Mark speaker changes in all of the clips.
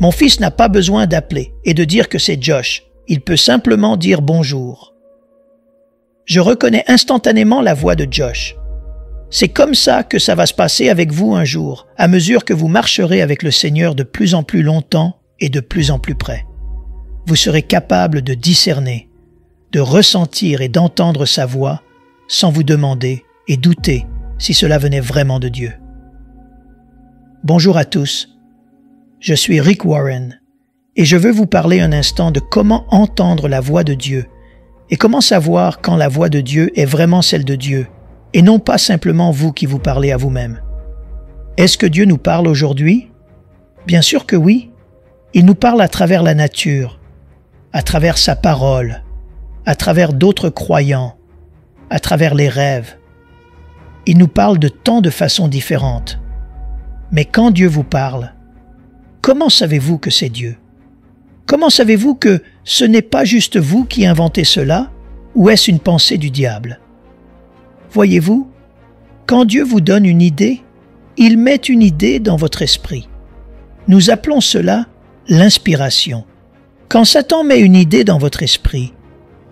Speaker 1: Mon fils n'a pas besoin d'appeler et de dire que c'est Josh. Il peut simplement dire bonjour. Je reconnais instantanément la voix de Josh. C'est comme ça que ça va se passer avec vous un jour, à mesure que vous marcherez avec le Seigneur de plus en plus longtemps et de plus en plus près. Vous serez capable de discerner, de ressentir et d'entendre sa voix sans vous demander et douter si cela venait vraiment de Dieu. Bonjour à tous, je suis Rick Warren et je veux vous parler un instant de comment entendre la voix de Dieu et comment savoir quand la voix de Dieu est vraiment celle de Dieu et non pas simplement vous qui vous parlez à vous-même. Est-ce que Dieu nous parle aujourd'hui? Bien sûr que oui. Il nous parle à travers la nature, à travers sa parole, à travers d'autres croyants, à travers les rêves. Il nous parle de tant de façons différentes. Mais quand Dieu vous parle, comment savez-vous que c'est Dieu? Comment savez-vous que ce n'est pas juste vous qui inventez cela, ou est-ce une pensée du diable? Voyez-vous, quand Dieu vous donne une idée, il met une idée dans votre esprit. Nous appelons cela l'inspiration. Quand Satan met une idée dans votre esprit,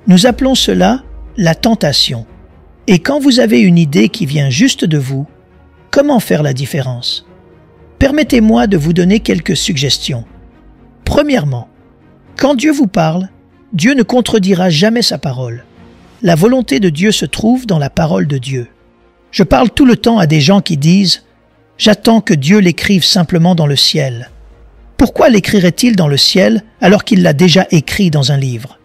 Speaker 1: nous appelons cela la tentation. Et quand vous avez une idée qui vient juste de vous, comment faire la différence? Permettez-moi de vous donner quelques suggestions. Premièrement, quand Dieu vous parle, Dieu ne contredira jamais sa parole. La volonté de Dieu se trouve dans la parole de Dieu. Je parle tout le temps à des gens qui disent « J'attends que Dieu l'écrive simplement dans le ciel ». Pourquoi l'écrirait-il dans le ciel alors qu'il l'a déjà écrit dans un livre?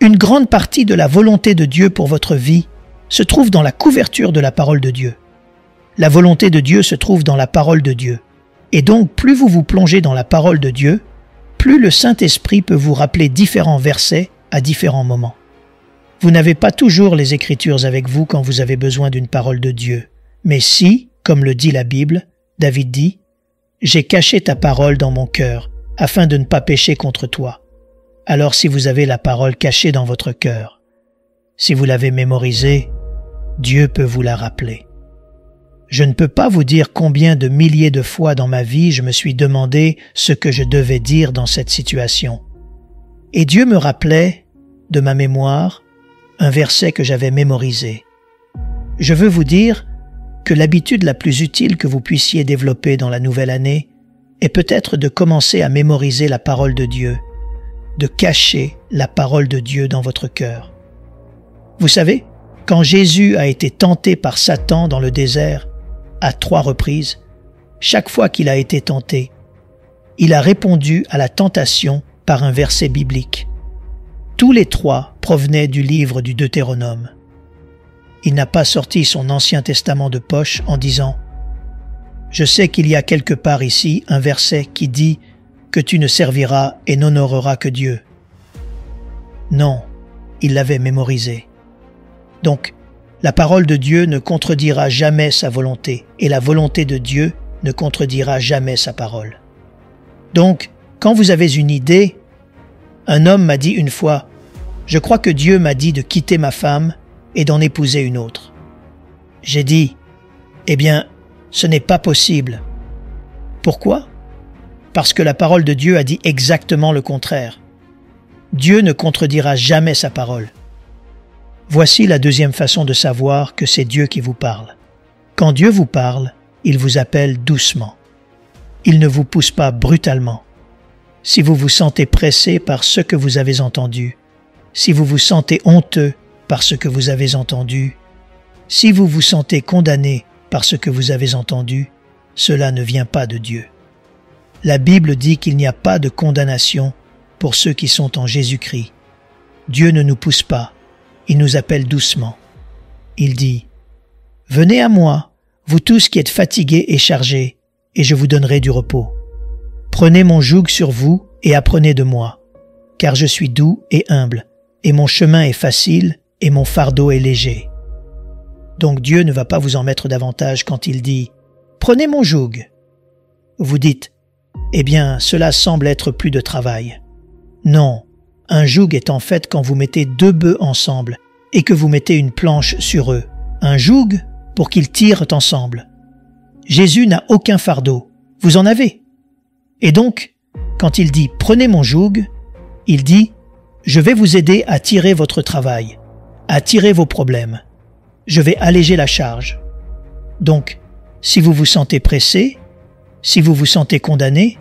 Speaker 1: Une grande partie de la volonté de Dieu pour votre vie se trouve dans la couverture de la parole de Dieu. La volonté de Dieu se trouve dans la parole de Dieu. Et donc, plus vous vous plongez dans la parole de Dieu, plus le Saint-Esprit peut vous rappeler différents versets à différents moments. Vous n'avez pas toujours les Écritures avec vous quand vous avez besoin d'une parole de Dieu. Mais si, comme le dit la Bible, David dit, « J'ai caché ta parole dans mon cœur, afin de ne pas pécher contre toi. » Alors si vous avez la parole cachée dans votre cœur, si vous l'avez mémorisée, Dieu peut vous la rappeler. Je ne peux pas vous dire combien de milliers de fois dans ma vie je me suis demandé ce que je devais dire dans cette situation. Et Dieu me rappelait, de ma mémoire, un verset que j'avais mémorisé. Je veux vous dire que l'habitude la plus utile que vous puissiez développer dans la nouvelle année est peut-être de commencer à mémoriser la parole de Dieu, de cacher la parole de Dieu dans votre cœur. Vous savez, quand Jésus a été tenté par Satan dans le désert, à 3 reprises, chaque fois qu'il a été tenté, il a répondu à la tentation par un verset biblique. Tous les 3 provenaient du livre du Deutéronome. Il n'a pas sorti son Ancien Testament de poche en disant « Je sais qu'il y a quelque part ici un verset qui dit que tu ne serviras et n'honoreras que Dieu. » Non, il l'avait mémorisé. Donc, la parole de Dieu ne contredira jamais sa volonté et la volonté de Dieu ne contredira jamais sa parole. Donc, quand vous avez une idée, un homme m'a dit une fois « Je crois que Dieu m'a dit de quitter ma femme et d'en épouser une autre. » J'ai dit « Eh bien, ce n'est pas possible. » Pourquoi? Parce que la parole de Dieu a dit exactement le contraire. Dieu ne contredira jamais sa parole. Voici la deuxième façon de savoir que c'est Dieu qui vous parle. Quand Dieu vous parle, il vous appelle doucement. Il ne vous pousse pas brutalement. Si vous vous sentez pressé par ce que vous avez entendu, si vous vous sentez honteux par ce que vous avez entendu, si vous vous sentez condamné par ce que vous avez entendu, cela ne vient pas de Dieu. La Bible dit qu'il n'y a pas de condamnation pour ceux qui sont en Jésus-Christ. Dieu ne nous pousse pas, il nous appelle doucement. Il dit « Venez à moi, vous tous qui êtes fatigués et chargés, et je vous donnerai du repos. Prenez mon joug sur vous et apprenez de moi, car je suis doux et humble, et mon chemin est facile et mon fardeau est léger. » Donc Dieu ne va pas vous en mettre davantage quand il dit « Prenez mon joug ». Vous dites « Eh bien, cela semble être plus de travail. » Non, un joug est en fait quand vous mettez 2 bœufs ensemble et que vous mettez une planche sur eux. Un joug pour qu'ils tirent ensemble. Jésus n'a aucun fardeau. Vous en avez. Et donc, Quand il dit « prenez mon joug », il dit « je vais vous aider à tirer votre travail, à tirer vos problèmes. Je vais alléger la charge. » Donc, si vous vous sentez pressé, si vous vous sentez condamné,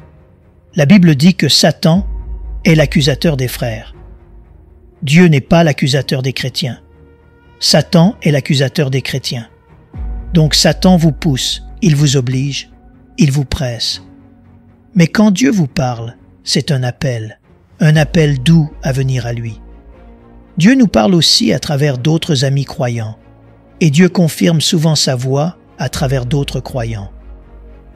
Speaker 1: la Bible dit que Satan est l'accusateur des frères. Dieu n'est pas l'accusateur des chrétiens. Satan est l'accusateur des chrétiens. Donc Satan vous pousse, il vous oblige, il vous presse. Mais quand Dieu vous parle, c'est un appel doux à venir à lui. Dieu nous parle aussi à travers d'autres amis croyants, et Dieu confirme souvent sa voix à travers d'autres croyants.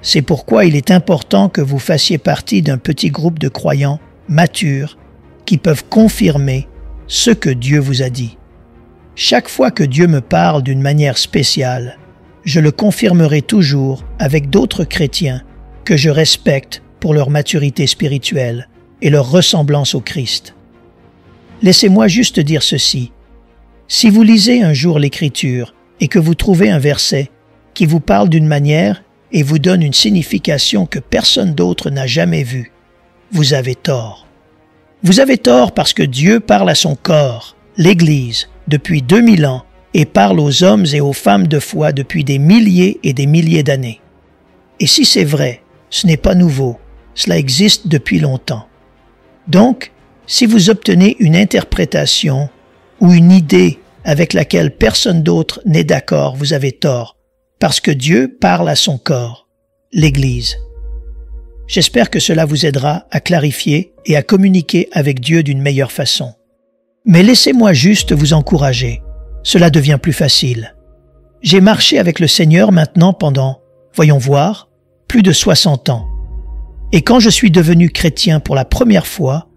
Speaker 1: C'est pourquoi il est important que vous fassiez partie d'un petit groupe de croyants matures qui peuvent confirmer ce que Dieu vous a dit. Chaque fois que Dieu me parle d'une manière spéciale, je le confirmerai toujours avec d'autres chrétiens que je respecte pour leur maturité spirituelle et leur ressemblance au Christ. Laissez-moi juste dire ceci. Si vous lisez un jour l'Écriture et que vous trouvez un verset qui vous parle d'une manière et vous donne une signification que personne d'autre n'a jamais vue, vous avez tort. Vous avez tort parce que Dieu parle à son corps, l'Église, depuis 2000 ans et parle aux hommes et aux femmes de foi depuis des milliers et des milliers d'années. Et si c'est vrai, ce n'est pas nouveau, cela existe depuis longtemps. Donc, si vous obtenez une interprétation ou une idée avec laquelle personne d'autre n'est d'accord, vous avez tort, parce que Dieu parle à son corps, l'Église. J'espère que cela vous aidera à clarifier et à communiquer avec Dieu d'une meilleure façon. Mais laissez-moi juste vous encourager, cela devient plus facile. J'ai marché avec le Seigneur maintenant pendant, voyons voir, plus de 60 ans. Et quand je suis devenu chrétien pour la première fois,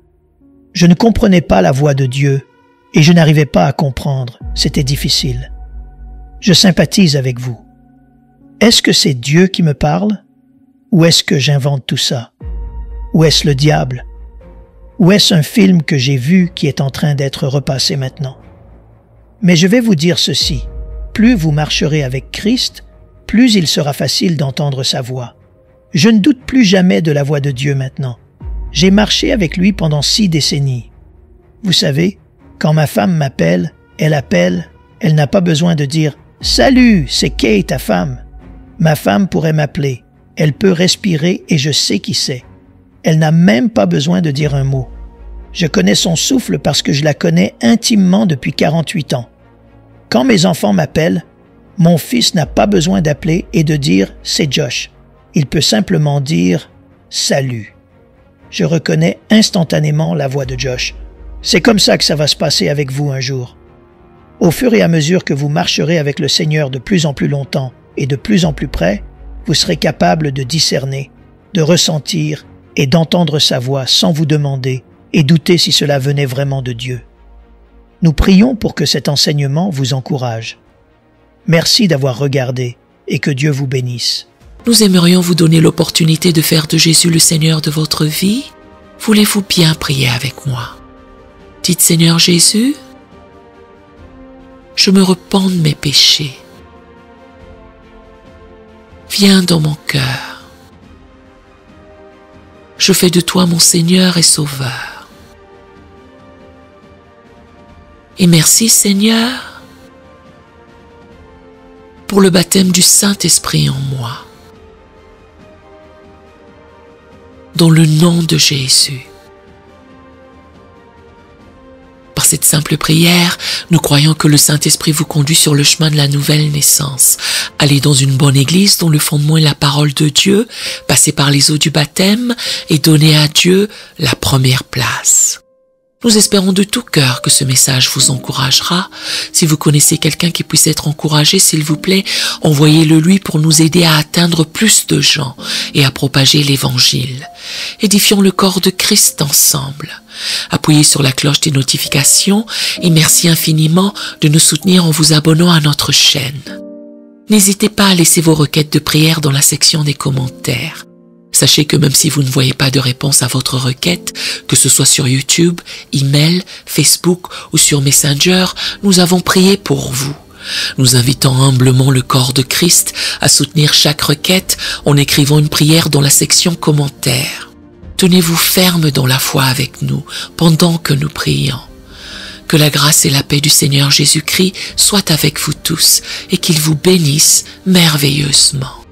Speaker 1: je ne comprenais pas la voix de Dieu et je n'arrivais pas à comprendre, c'était difficile. Je sympathise avec vous. Est-ce que c'est Dieu qui me parle? Ou est-ce que j'invente tout ça? Ou est-ce le diable? Ou est-ce un film que j'ai vu qui est en train d'être repassé maintenant? Mais je vais vous dire ceci, plus vous marcherez avec Christ, plus il sera facile d'entendre sa voix. Je ne doute plus jamais de la voix de Dieu maintenant. J'ai marché avec lui pendant 6 décennies. Vous savez, quand ma femme m'appelle, elle n'a pas besoin de dire « Salut, c'est Kay, ta femme ». Ma femme pourrait m'appeler. Elle peut respirer et je sais qui c'est. Elle n'a même pas besoin de dire un mot. Je connais son souffle parce que je la connais intimement depuis 48 ans. Quand mes enfants m'appellent, mon fils n'a pas besoin d'appeler et de dire « c'est Josh ». Il peut simplement dire « salut ». Je reconnais instantanément la voix de Josh. C'est comme ça que ça va se passer avec vous un jour. Au fur et à mesure que vous marcherez avec le Seigneur de plus en plus longtemps et de plus en plus près, vous serez capable de discerner, de ressentir et d'entendre sa voix sans vous demander et douter si cela venait vraiment de Dieu. Nous prions pour que cet enseignement vous encourage. Merci d'avoir regardé et que Dieu vous bénisse.
Speaker 2: Nous aimerions vous donner l'opportunité de faire de Jésus le Seigneur de votre vie. Voulez-vous bien prier avec moi? Dites Seigneur Jésus, je me repens de mes péchés. Viens dans mon cœur. Je fais de toi mon Seigneur et Sauveur. Et merci Seigneur pour le baptême du Saint-Esprit en moi. Dans le nom de Jésus. Par cette simple prière, nous croyons que le Saint-Esprit vous conduit sur le chemin de la nouvelle naissance. Allez dans une bonne église dont le fondement est la parole de Dieu, passez par les eaux du baptême et donnez à Dieu la première place. Nous espérons de tout cœur que ce message vous encouragera. Si vous connaissez quelqu'un qui puisse être encouragé, s'il vous plaît, envoyez-le lui pour nous aider à atteindre plus de gens et à propager l'Évangile. Édifions le corps de Christ ensemble. Appuyez sur la cloche des notifications et merci infiniment de nous soutenir en vous abonnant à notre chaîne. N'hésitez pas à laisser vos requêtes de prière dans la section des commentaires. Sachez que même si vous ne voyez pas de réponse à votre requête, que ce soit sur YouTube, email, Facebook ou sur Messenger, nous avons prié pour vous. Nous invitons humblement le corps de Christ à soutenir chaque requête en écrivant une prière dans la section commentaires. Tenez-vous ferme dans la foi avec nous pendant que nous prions. Que la grâce et la paix du Seigneur Jésus-Christ soient avec vous tous et qu'il vous bénisse merveilleusement.